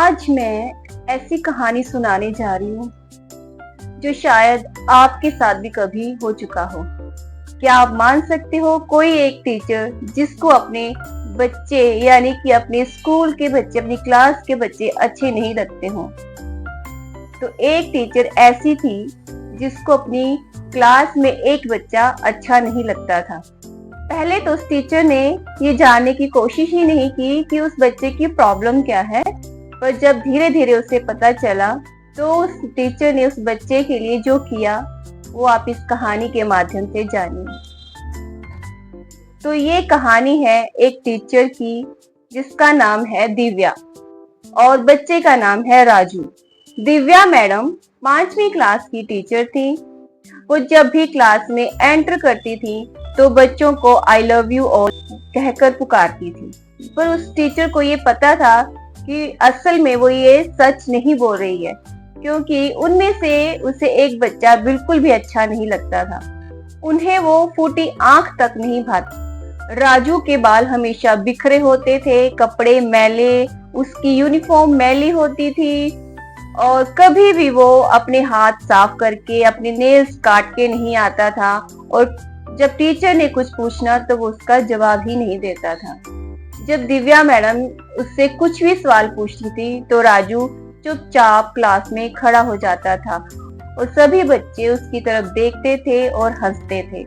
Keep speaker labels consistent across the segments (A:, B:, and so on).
A: आज मैं ऐसी कहानी सुनाने जा रही हूँ जो शायद आपके साथ भी कभी हो चुका हो। क्या आप मान सकते हो, कोई एक टीचर जिसको अपने बच्चे यानी कि अपने स्कूल के बच्चे, अपनी क्लास के बच्चे अच्छे नहीं लगते हों। तो एक टीचर ऐसी थी जिसको अपनी क्लास में एक बच्चा अच्छा नहीं लगता था। पहले तो उस टीचर ने ये जानने की कोशिश ही नहीं की कि उस बच्चे की प्रॉब्लम क्या है, पर जब धीरे धीरे उसे पता चला तो उस टीचर ने उस बच्चे के लिए जो किया वो आप इस कहानी के माध्यम से जानिए। तो ये कहानी है एक टीचर की जिसका नाम है दिव्या और बच्चे का नाम है राजू। दिव्या मैडम 5वीं क्लास की टीचर थी। वो जब भी क्लास में एंटर करती थी तो बच्चों को आई लव यू ऑल कहकर पुकारती थी, पर उस टीचर को ये पता था कि असल में वो ये सच नहीं बोल रही है, क्योंकि उनमें से उसे एक बच्चा बिल्कुल भी अच्छा नहीं लगता था। उन्हें वो फूटी आंख तक नहीं भाती। राजू के बाल हमेशा बिखरे होते थे, कपड़े मैले, उसकी यूनिफॉर्म मैली होती थी और कभी भी वो अपने हाथ साफ करके अपने नेल्स काट के नहीं आता था और जब टीचर ने कुछ पूछना तो वो उसका जवाब ही नहीं देता था। जब दिव्या मैडम उससे कुछ भी सवाल पूछती थी तो राजू चुपचाप क्लास में खड़ा हो जाता था और सभी बच्चे उसकी तरफ देखते थे और हंसते थे।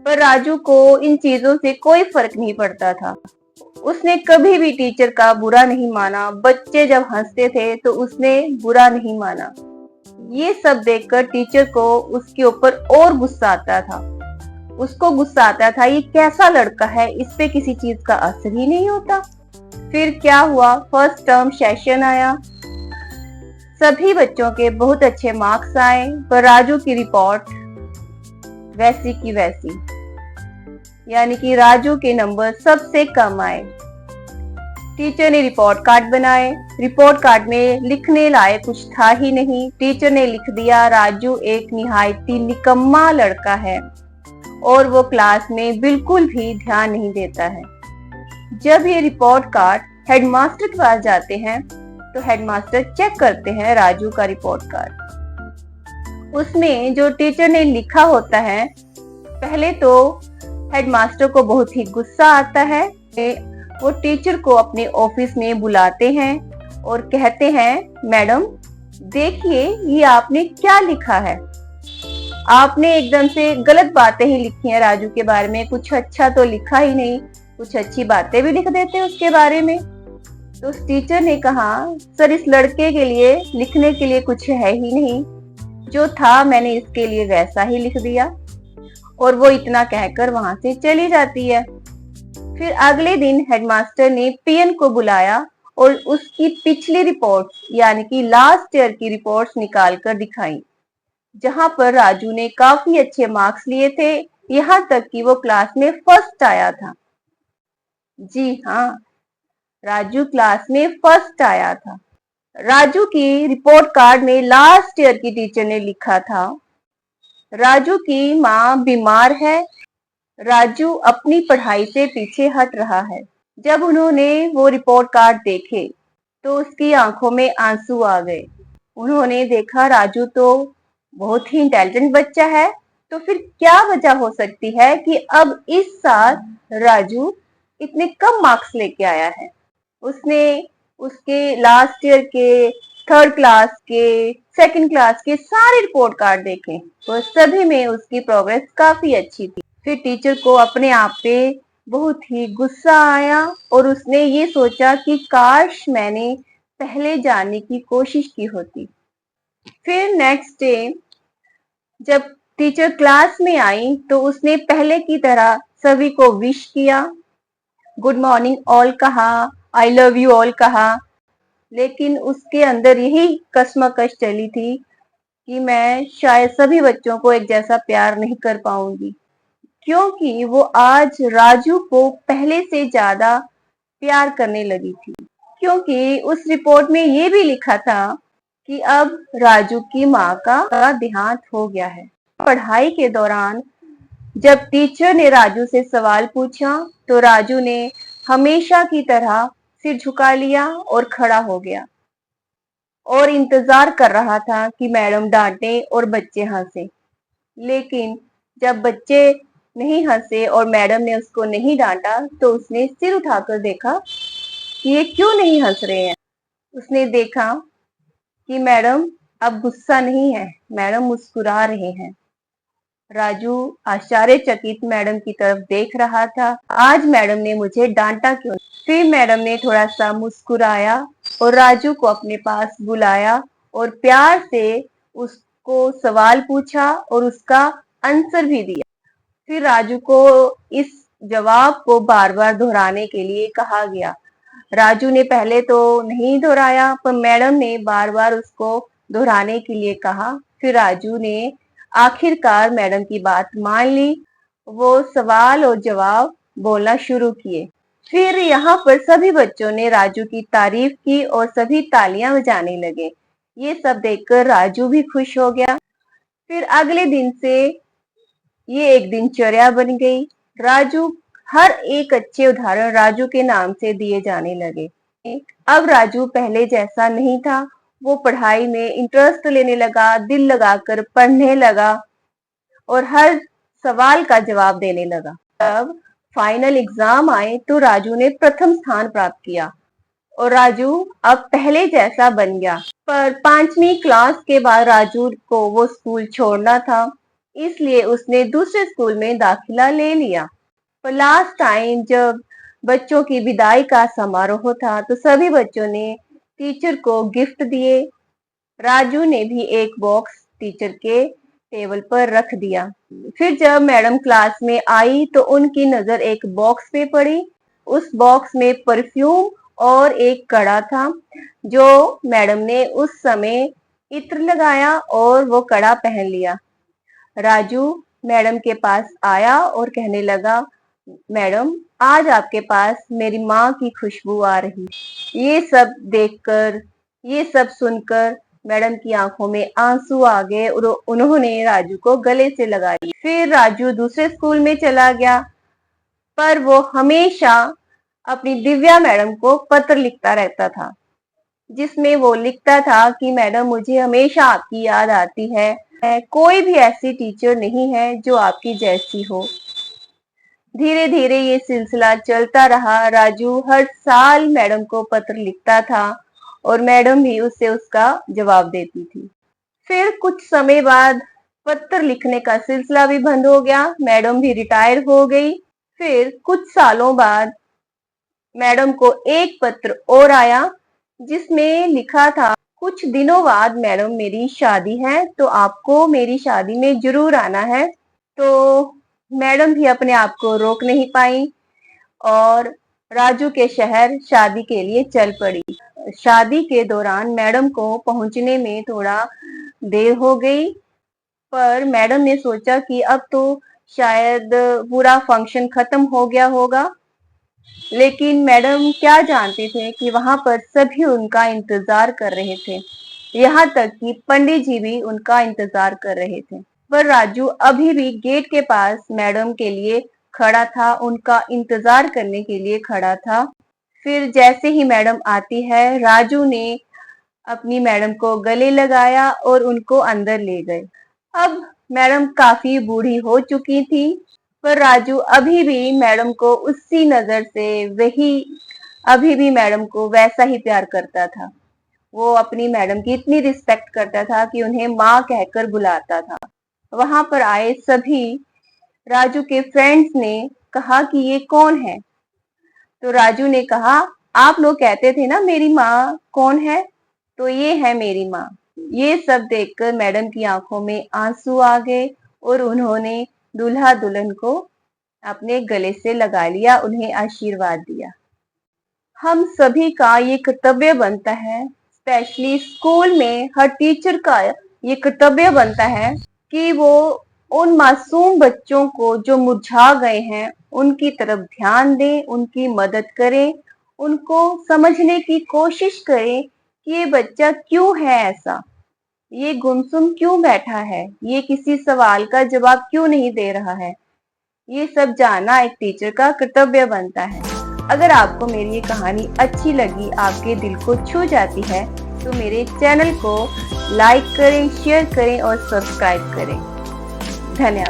A: पर राजू को इन चीजों से कोई फर्क नहीं पड़ता था। उसने कभी भी टीचर का बुरा नहीं माना। बच्चे जब हंसते थे तो उसने बुरा नहीं माना। ये सब देखकर टीचर को उसके ऊपर और गुस्सा आता था। उसको गुस्सा आता था, ये कैसा लड़का है, इस पे किसी चीज का असर ही नहीं होता। फिर क्या हुआ, फर्स्ट टर्म सेशन आया। सभी बच्चों के बहुत अच्छे मार्क्स आए, पर राजू की रिपोर्ट वैसी की वैसी, यानी कि राजू के नंबर सबसे कम आए। टीचर ने रिपोर्ट कार्ड बनाए। रिपोर्ट कार्ड में लिखने लायक कुछ था ही नहीं। टीचर ने लिख दिया, राजू एक निहायती निकम्मा लड़का है और वो क्लास में बिल्कुल भी ध्यान नहीं देता है। जब ये रिपोर्ट कार्ड हेडमास्टर के पास जाते हैं तो हेडमास्टर चेक करते हैं राजू का रिपोर्ट कार्ड। उसमें जो टीचर ने लिखा होता है, पहले तो हेडमास्टर को बहुत ही गुस्सा आता है। वो टीचर को अपने ऑफिस में बुलाते हैं और कहते हैं, मैडम देखिए ये आपने क्या लिखा है। आपने एकदम से गलत बातें ही लिखी हैं राजू के बारे में, कुछ अच्छा तो लिखा ही नहीं, कुछ अच्छी बातें भी लिख देते हैं उसके बारे में। तो उस टीचर ने कहा, सर इस लड़के के लिए लिखने के लिए कुछ है ही नहीं, जो था मैंने इसके लिए वैसा ही लिख दिया। और वो इतना कहकर वहां से चली जाती है। फिर अगले दिन हेडमास्टर ने पीएन को बुलाया और उसकी पिछली रिपोर्ट यानी कि लास्ट ईयर की रिपोर्ट्स निकाल कर दिखाई, जहां पर राजू ने काफी अच्छे मार्क्स लिए थे, यहाँ तक कि वो क्लास में फर्स्ट आया था। जी हाँ, राजू क्लास में फर्स्ट आया था। राजू की रिपोर्ट कार्ड में लास्ट ईयर की टीचर ने लिखा था, राजू की माँ बीमार है, राजू अपनी पढ़ाई से पीछे हट रहा है। जब उन्होंने वो रिपोर्ट कार्ड देखे तो उसकी आंखों में आंसू आ गए। उन्होंने देखा राजू तो बहुत ही इंटेलिजेंट बच्चा है, तो फिर क्या वजह हो सकती है कि अब इस साल राजू इतने कम मार्क्स लेके आया है। उसने उसके लास्ट ईयर के, थर्ड क्लास के, सेकंड क्लास के सारे रिपोर्ट कार्ड देखे तो सभी में उसकी प्रोग्रेस काफी अच्छी थी। फिर टीचर को अपने आप पे बहुत ही गुस्सा आया और उसने ये सोचा कि काश मैंने पहले जानने की कोशिश की होती। फिर नेक्स्ट डे जब टीचर क्लास में आई तो उसने पहले की तरह सभी को विश किया, गुड मॉर्निंग ऑल कहा, आई लव यू ऑल कहा, लेकिन उसके अंदर यही कश्मकश चली थी कि मैं शायद सभी बच्चों को एक जैसा प्यार नहीं कर पाऊंगी, क्योंकि वो आज राजू को पहले से ज्यादा प्यार करने लगी थी। क्योंकि उस रिपोर्ट में ये भी लिखा था कि अब राजू की माँ का देहांत हो गया है। पढ़ाई के दौरान जब टीचर ने राजू से सवाल पूछा तो राजू ने हमेशा की तरह सिर झुका लिया और खड़ा हो गया और इंतजार कर रहा था कि मैडम डांटे और बच्चे हंसे। लेकिन जब बच्चे नहीं हंसे और मैडम ने उसको नहीं डांटा तो उसने सिर उठाकर देखा कि ये क्यों नहीं हंस रहे हैं। उसने देखा कि मैडम अब गुस्सा नहीं है, मैडम मुस्कुरा रहे हैं। राजू आश्चर्यचकित मैडम की तरफ देख रहा था। आज मैडम ने मुझे डांटा क्यों? फिर मैडम ने थोड़ा सा मुस्कुराया और राजू को अपने पास बुलाया और प्यार से उसको सवाल पूछा और उसका आंसर भी दिया। फिर राजू को इस जवाब को बार बार दोहराने के लिए कहा गया। राजू ने पहले तो नहीं दोहराया, पर मैडम ने बार बार उसको दोहराने के लिए कहा। फिर राजू ने आखिरकार मैडम की बात मान ली। वो सवाल और जवाब बोलना शुरू किए। फिर यहाँ पर सभी बच्चों ने राजू की तारीफ की और सभी तालियां बजाने लगे। ये सब देखकर राजू भी खुश हो गया। फिर अगले दिन से ये एक दिनचर्या बन गई। राजू हर एक अच्छे उदाहरण राजू के नाम से दिए जाने लगे। अब राजू पहले जैसा नहीं था। वो पढ़ाई में इंटरेस्ट लेने लगा, दिल लगाकर पढ़ने लगा और हर सवाल का जवाब देने लगा। अब फाइनल एग्जाम आए तो राजू ने प्रथम स्थान प्राप्त किया और राजू अब पहले जैसा बन गया। पर 5वीं क्लास के बाद राजू को वो स्कूल छोड़ना था, इसलिए उसने दूसरे स्कूल में दाखिला ले लिया। पर लास्ट टाइम जब बच्चों की विदाई का समारोह था तो सभी बच्चों ने टीचर को गिफ्ट दिए। राजू ने भी एक बॉक्स टीचर के टेबल पर रख दिया। फिर जब मैडम क्लास में आई तो उनकी नजर एक बॉक्स पे पड़ी। उस बॉक्स में परफ्यूम और एक कड़ा था जो मैडम ने उस समय इत्र लगाया और वो कड़ा पहन लिया। राजू मैडम के पास आया और कहने लगा, मैडम आज आपके पास मेरी माँ की खुशबू आ रही। ये सब देखकर, ये सब सुनकर मैडम की आंखों में आंसू आ गए और उन्होंने राजू को गले से लगा लिया। फिर राजू दूसरे स्कूल में चला गया, पर वो हमेशा अपनी दिव्या मैडम को पत्र लिखता रहता था, जिसमें वो लिखता था कि मैडम मुझे हमेशा आपकी याद आती है, कोई भी ऐसी टीचर नहीं है जो आपकी जैसी हो। धीरे धीरे ये सिलसिला चलता रहा। राजू हर साल मैडम को पत्र लिखता था और मैडम भी उससे उसका जवाब देती थी। फिर कुछ समय बाद पत्र लिखने का सिलसिला भी बंद हो गया। मैडम भी रिटायर हो गई। फिर कुछ सालों बाद मैडम को एक पत्र और आया जिसमें लिखा था, कुछ दिनों बाद मैडम मेरी शादी है तो आपको मेरी शादी में जरूर आना है। तो मैडम भी अपने आप को रोक नहीं पाई और राजू के शहर शादी के लिए चल पड़ी। शादी के दौरान मैडम को पहुंचने में थोड़ा देर हो गई, पर मैडम ने सोचा कि अब तो शायद पूरा फंक्शन खत्म हो गया होगा। लेकिन मैडम क्या जानते थे कि वहां पर सभी उनका इंतजार कर रहे थे, यहाँ तक कि पंडित जी भी उनका इंतजार कर रहे थे। पर राजू अभी भी गेट के पास मैडम के लिए खड़ा था, उनका इंतजार करने के लिए खड़ा था। फिर जैसे ही मैडम आती है, राजू ने अपनी मैडम को गले लगाया और उनको अंदर ले गए। अब मैडम काफी बूढ़ी हो चुकी थी, पर राजू अभी भी मैडम को उसी नजर से अभी भी मैडम को वैसा ही प्यार करता था। वो अपनी मैडम की इतनी रिस्पेक्ट करता था कि उन्हें माँ कहकर बुलाता था। वहां पर आए सभी राजू के फ्रेंड्स ने कहा कि ये कौन है? तो राजू ने कहा, आप लोग कहते थे ना मेरी माँ कौन है, तो ये है मेरी माँ। ये सब देखकर मैडम की आंखों में आंसू आ गए और उन्होंने दूल्हा दुल्हन को अपने गले से लगा लिया, उन्हें आशीर्वाद दिया। हम सभी का ये कर्तव्य बनता है, स्पेशली स्कूल में हर टीचर का ये कर्तव्य बनता है कि वो उन मासूम बच्चों को जो मुरझा गए हैं उनकी तरफ ध्यान दें, उनकी मदद करें, उनको समझने की कोशिश करें कि ये बच्चा क्यों है ऐसा, ये गुमसुम क्यों बैठा है, ये किसी सवाल का जवाब क्यों नहीं दे रहा है। ये सब जानना एक टीचर का कर्तव्य बनता है। अगर आपको मेरी ये कहानी अच्छी लगी, आपके दिल को छू जाती है, तो मेरे चैनल को लाइक करें, शेयर करें और सब्सक्राइब करें। धन्यवाद।